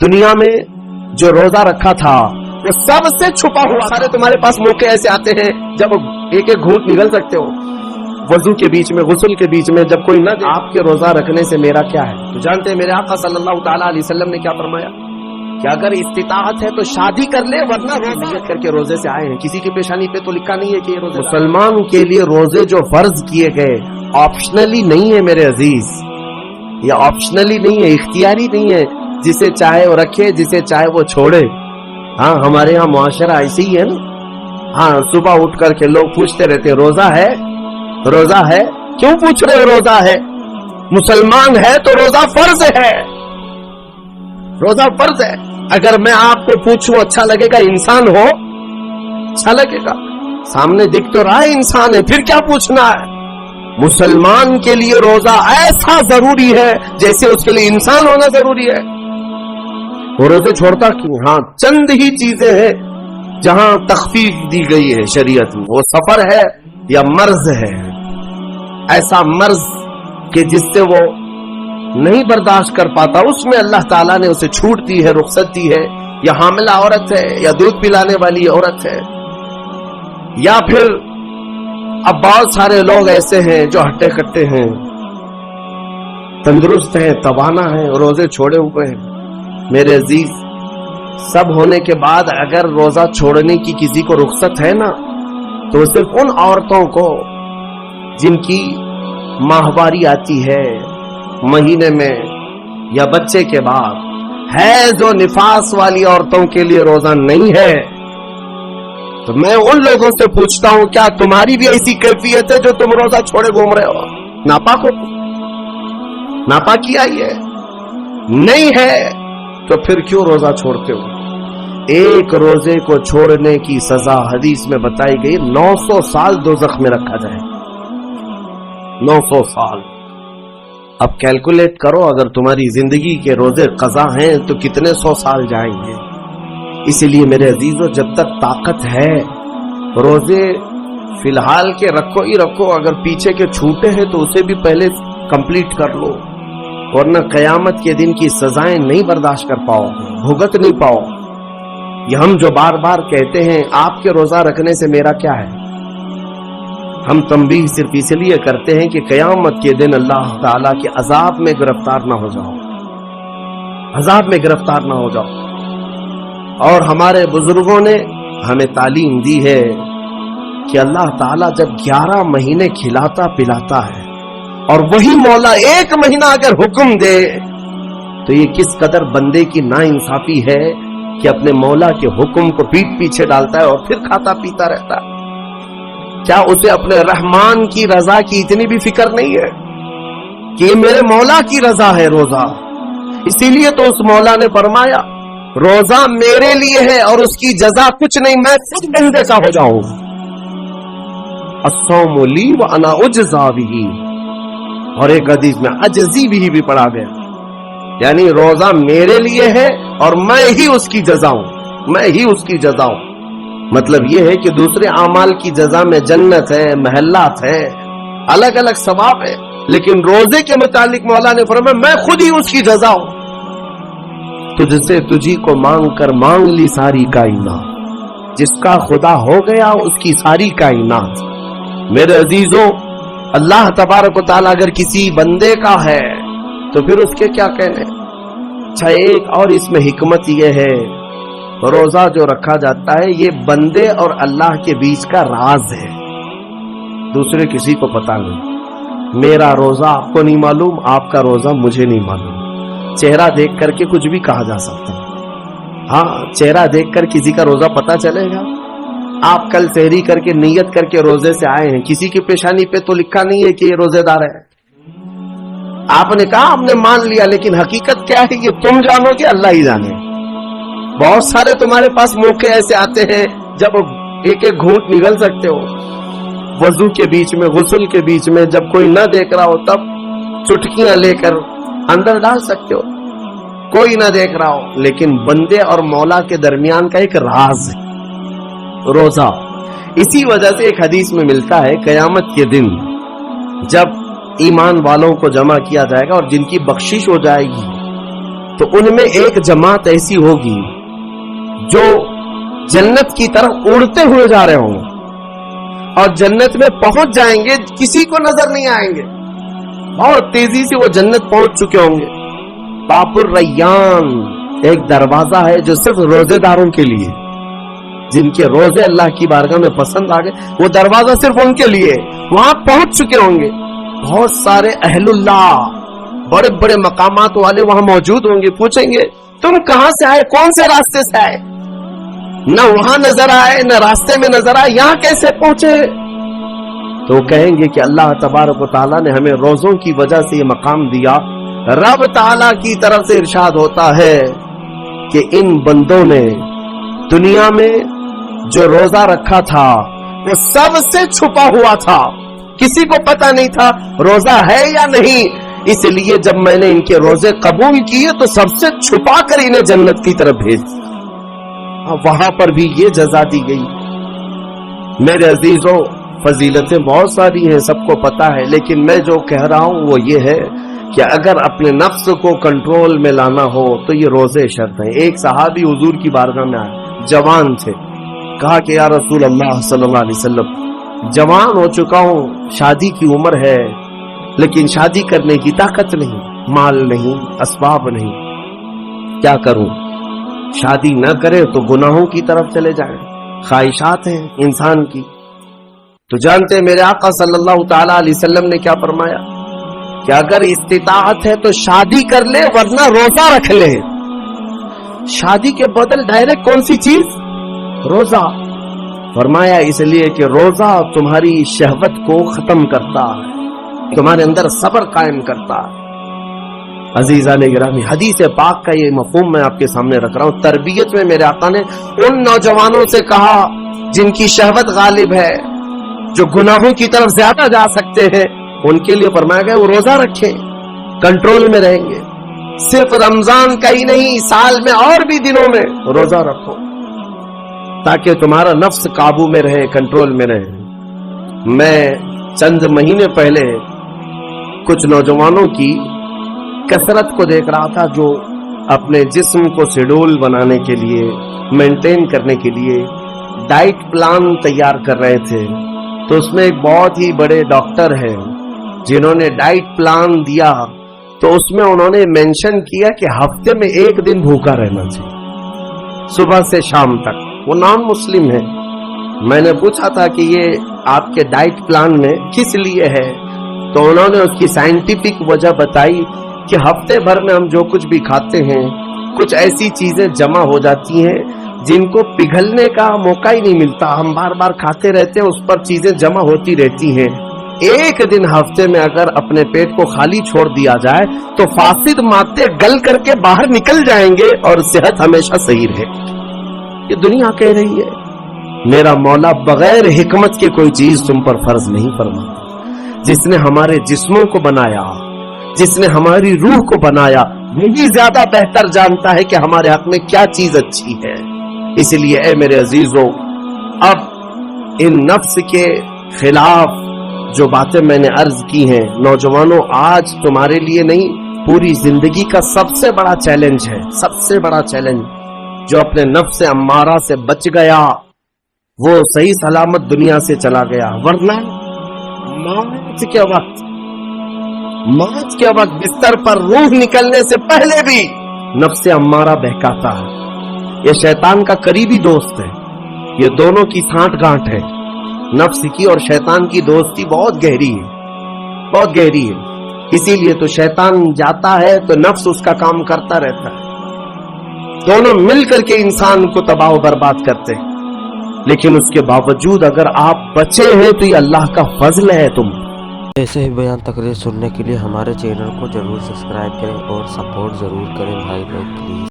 دنیا میں جو روزہ رکھا تھا وہ سب سے چھپا ہوا. سارے تمہارے پاس موقع ایسے آتے ہیں جب ایک ایک گھونٹ نگل سکتے ہو, وضو کے بیچ میں, غسل کے بیچ میں, جب کوئی نہ دے. آپ کے روزہ رکھنے سے میرا کیا ہے؟ تو جانتے ہیں میرے آقا صلی اللہ تعالی علیہ وسلم نے کیا فرمایا کہ اگر استطاعت ہے تو شادی کر لے, ورنہ روزہ کر کے روزے سے آئے ہیں. کسی کی پیشانی پہ تو لکھا نہیں ہے کہ یہ روزے. مسلمان کے لیے روزے جو فرض کیے گئے آپشنلی نہیں ہے میرے عزیز, یہ آپشنلی نہیں ہے, اختیاری نہیں ہے. جسے چاہے وہ رکھے, جسے چاہے وہ چھوڑے. ہاں ہمارے ہاں معاشرہ ایسے ہی ہے نا. ہاں صبح اٹھ کر کے لوگ پوچھتے رہتے روزہ ہے, روزہ ہے. کیوں پوچھ رہے روزہ ہے؟ مسلمان ہے تو روزہ فرض ہے, روزہ فرض ہے. اگر میں آپ کو پوچھوں اچھا لگے گا؟ انسان ہو اچھا لگے گا, سامنے دکھ تو رہا ہے انسان ہے, پھر کیا پوچھنا ہے؟ مسلمان کے لیے روزہ ایسا ضروری ہے جیسے اس کے لیے انسان ہونا ضروری ہے. وہ روزے چھوڑتا کیوں؟ ہاں چند ہی چیزیں ہیں جہاں تخفیف دی گئی ہے شریعت میں. وہ سفر ہے یا مرض ہے, ایسا مرض کہ جس سے وہ نہیں برداشت کر پاتا, اس میں اللہ تعالیٰ نے اسے چھوٹ دی ہے, رخصت دی ہے. یا حاملہ عورت ہے, یا دودھ پلانے والی عورت ہے, یا پھر اب بہت سارے لوگ ایسے ہیں جو ہٹے کٹے ہیں, تندرست ہیں, توانا ہیں, روزے چھوڑے ہوئے ہیں. میرے عزیز, سب ہونے کے بعد اگر روزہ چھوڑنے کی کسی کو رخصت ہے نا, تو صرف ان عورتوں کو جن کی ماہواری آتی ہے مہینے میں یا بچے کے بعد, حیض و نفاس والی عورتوں کے لیے روزہ نہیں ہے. تو میں ان لوگوں سے پوچھتا ہوں, کیا تمہاری بھی ایسی کیفیت ہے جو تم روزہ چھوڑے گھوم رہے ہو؟ ناپاک ہو, ناپاکی آئی ہے؟ نہیں ہے تو پھر کیوں روزہ چھوڑتے ہو؟ ایک روزے کو چھوڑنے کی سزا حدیث میں بتائی گئی 900 سال دوزخ میں رکھا جائے. 900 سال. اب کیلکولیٹ کرو, اگر تمہاری زندگی کے روزے قضا ہیں تو کتنے 100 سال جائیں گے. اسی لیے میرے عزیزو, جب تک طاقت ہے روزے فی الحال کے رکھو ہی رکھو. اگر پیچھے کے چھوٹے ہیں تو اسے بھی پہلے کمپلیٹ کر لو, ورنہ قیامت کے دن کی سزائیں نہیں برداشت کر پاؤ, بھگت نہیں پاؤ. یہ ہم جو بار بار کہتے ہیں آپ کے روزہ رکھنے سے میرا کیا ہے, ہم تنبیہ صرف اس لیے کرتے ہیں کہ قیامت کے دن اللہ تعالیٰ کے عذاب میں گرفتار نہ ہو جاؤ, عذاب میں گرفتار نہ ہو جاؤ. اور ہمارے بزرگوں نے ہمیں تعلیم دی ہے کہ اللہ تعالیٰ جب 11 مہینے کھلاتا پلاتا ہے اور وہی مولا 1 مہینہ اگر حکم دے تو یہ کس قدر بندے کی ناانصافی ہے کہ اپنے مولا کے حکم کو پیٹ پیچھے ڈالتا ہے اور پھر کھاتا پیتا رہتا ہے. کیا اسے اپنے رحمان کی رضا کی اتنی بھی فکر نہیں ہے کہ یہ میرے مولا کی رضا ہے روزہ؟ اسی لیے تو اس مولا نے فرمایا روزہ میرے لیے ہے اور اس کی جزا کچھ نہیں, میں خود بندے کا ہو جاؤں. الصوم لی وانا اجزا بہ, اور ایک حدیث میں اجزی بھی پڑھا گیا, یعنی روزہ میرے لیے ہے اور میں ہی اس کی جزا ہوں, میں ہی اس کی جزا ہوں. مطلب یہ ہے کہ دوسرے اعمال کی جزا میں جنت ہے, محلات ہے, الگ الگ ثواب ہے, لیکن روزے کے متعلق مولا نے فرمایا میں خود ہی اس کی جزا ہوں. تجھ سے تجھی کو مانگ کر مانگ لی ساری کائنات, جس کا خدا ہو گیا اس کی ساری کائنات. میرے عزیزوں, اللہ تبارک و تعالیٰ اگر کسی بندے کا ہے تو پھر اس کے کیا کہنے. اچھا, ایک اور اس میں حکمت یہ ہے, روزہ جو رکھا جاتا ہے یہ بندے اور اللہ کے بیچ کا راز ہے, دوسرے کسی کو پتا نہیں. میرا روزہ آپ کو نہیں معلوم, آپ کا روزہ مجھے نہیں معلوم. چہرہ دیکھ کر کے کچھ بھی کہا جا سکتا ہے. ہاں, چہرہ دیکھ کر کسی کا روزہ پتا چلے گا. آپ کل سحری کر کے نیت کر کے روزے سے آئے ہیں, کسی کی پیشانی پہ تو لکھا نہیں ہے کہ یہ روزے دار ہے. آپ نے کہا آپ نے مان لیا, لیکن حقیقت کیا ہے یہ تم جانو گے, اللہ ہی جانے. بہت سارے تمہارے پاس موقع ایسے آتے ہیں جب ایک ایک گھونٹ نگل سکتے ہو, وضو کے بیچ میں, غسل کے بیچ میں, جب کوئی نہ دیکھ رہا ہو تب چٹکیاں لے کر اندر ڈال سکتے ہو, کوئی نہ دیکھ رہا ہو. لیکن بندے اور مولا کے درمیان کا ایک راز ہے روزہ. اسی وجہ سے ایک حدیث میں ملتا ہے قیامت کے دن جب ایمان والوں کو جمع کیا جائے گا اور جن کی بخشش ہو جائے گی تو ان میں ایک جماعت ایسی ہوگی جو جنت کی طرف اڑتے ہوئے جا رہے ہوں گے اور جنت میں پہنچ جائیں گے, کسی کو نظر نہیں آئیں گے, بہت تیزی سے وہ جنت پہنچ چکے ہوں گے. باب الریان ایک دروازہ ہے جو صرف روزے داروں کے لیے, جن کے روزے اللہ کی بارگاہ میں پسند آ گئے, وہ دروازہ صرف ان کے لیے. وہاں پہنچ چکے ہوں گے بہت سارے اہل اللہ, بڑے بڑے مقامات والے وہاں موجود ہوں گے. پوچھیں گے تم کہاں سے آئے, کون سے راستے سے آئے؟ نہ وہاں نظر آئے نہ راستے میں نظر آئے, یہاں کیسے پہنچے؟ تو کہیں گے کہ اللہ تبارک و تعالیٰ نے ہمیں روزوں کی وجہ سے یہ مقام دیا. رب تعالیٰ کی طرف سے ارشاد ہوتا ہے کہ ان بندوں نے دنیا میں جو روزہ رکھا تھا وہ سب سے چھپا ہوا تھا, کسی کو پتا نہیں تھا روزہ ہے یا نہیں. اس لیے جب میں نے ان کے روزے قبول کیے تو سب سے چھپا کر انہیں جنت کی طرف بھیج دیا. وہاں پر بھی یہ جزا دی گئی. میرے عزیزوں, فضیلتیں بہت ساری ہیں, سب کو پتا ہے, لیکن میں جو کہہ رہا ہوں وہ یہ ہے کہ اگر اپنے نفس کو کنٹرول میں لانا ہو تو یہ روزے شرط ہیں. ایک صحابی حضور کی بارگاہ میں آئے, جوان تھے, کہا کہ یا رسول اللہ صلی اللہ علیہ وسلم, جوان ہو چکا ہوں, شادی کی عمر ہے, لیکن شادی کرنے کی طاقت نہیں, مال نہیں, اسباب نہیں, کیا کروں؟ شادی نہ کرے تو گناہوں کی طرف چلے جائیں, خواہشات ہیں انسان کی. تو جانتے ہیں میرے آقا صلی اللہ تعالی علیہ وسلم نے کیا فرمایا کہ اگر استطاعت ہے تو شادی کر لے, ورنہ روزہ رکھ لے. شادی کے بدل ڈائریکٹ کون سی چیز؟ روزہ. فرمایا اس لیے کہ روزہ تمہاری شہوت کو ختم کرتا ہے, تمہارے اندر صبر قائم کرتا ہے. عزیزان گرامی, حدیث پاک کا یہ مفہوم میں آپ کے سامنے رکھ رہا ہوں. تربیت میں میرے آقا نے ان نوجوانوں سے کہا جن کی شہوت غالب ہے, جو گناہوں کی طرف زیادہ جا سکتے ہیں, ان کے لیے فرمایا گیا وہ روزہ رکھیں, کنٹرول میں رہیں گے. صرف رمضان کا ہی نہیں, سال میں اور بھی دنوں میں روزہ رکھو تاکہ تمہارا نفس قابو میں رہے, کنٹرول میں رہے. میں چند مہینے پہلے کچھ نوجوانوں کی کثرت کو دیکھ رہا تھا جو اپنے جسم کو شیڈول بنانے کے لیے, مینٹین کرنے کے لیے ڈائٹ پلان تیار کر رہے تھے. تو اس میں ایک بہت ہی بڑے ڈاکٹر ہیں جنہوں نے ڈائٹ پلان دیا, تو اس میں انہوں نے مینشن کیا کہ ہفتے میں ایک دن بھوکا رہنا چاہیے, صبح سے شام تک. وہ نان مسلم ہے. میں نے پوچھا تھا کہ یہ آپ کے ڈائٹ پلان میں کس لیے ہے, تو انہوں نے اس کی سائنٹیفک وجہ بتائی کہ ہفتے بھر میں ہم جو کچھ بھی کھاتے ہیں, کچھ ایسی چیزیں جمع ہو جاتی ہیں جن کو پگھلنے کا موقع ہی نہیں ملتا, ہم بار بار کھاتے رہتے ہیں, اس پر چیزیں جمع ہوتی رہتی ہیں. ایک دن ہفتے میں اگر اپنے پیٹ کو خالی چھوڑ دیا جائے تو فاسد مادے گل کر کے باہر نکل جائیں گے اور صحت ہمیشہ صحیح رہے. یہ دنیا کہہ رہی ہے. میرا مولا بغیر حکمت کے کوئی چیز تم پر فرض نہیں فرماتا. جس نے ہمارے جسموں کو بنایا, جس نے ہماری روح کو بنایا, وہی زیادہ بہتر جانتا ہے کہ ہمارے حق میں کیا چیز اچھی ہے. اس لیے اے میرے عزیزوں, اب ان نفس کے خلاف جو باتیں میں نے عرض کی ہیں, نوجوانوں, آج تمہارے لیے نہیں, پوری زندگی کا سب سے بڑا چیلنج ہے, سب سے بڑا چیلنج. جو اپنے نفس امارہ سے بچ گیا وہ صحیح سلامت دنیا سے چلا گیا, ورنہ موت کے وقت بستر پر روح نکلنے سے پہلے بھی نفس امارہ بہکاتا ہے. یہ شیطان کا قریبی دوست ہے. یہ دونوں کی سانٹھ گانٹھ ہے. نفس کی اور شیطان کی دوستی بہت گہری ہے, بہت گہری ہے. اسی لیے تو شیطان جاتا ہے تو نفس اس کا کام کرتا رہتا ہے. دونوں مل کر کے انسان کو تباہ و برباد کرتے ہیں. لیکن اس کے باوجود اگر آپ بچے ہیں تو یہ اللہ کا فضل ہے. تم ایسے ہی بیان تقریر سننے کے لیے ہمارے چینل کو ضرور سبسکرائب کریں اور سپورٹ ضرور کریں بھائی لوگ, پلیز.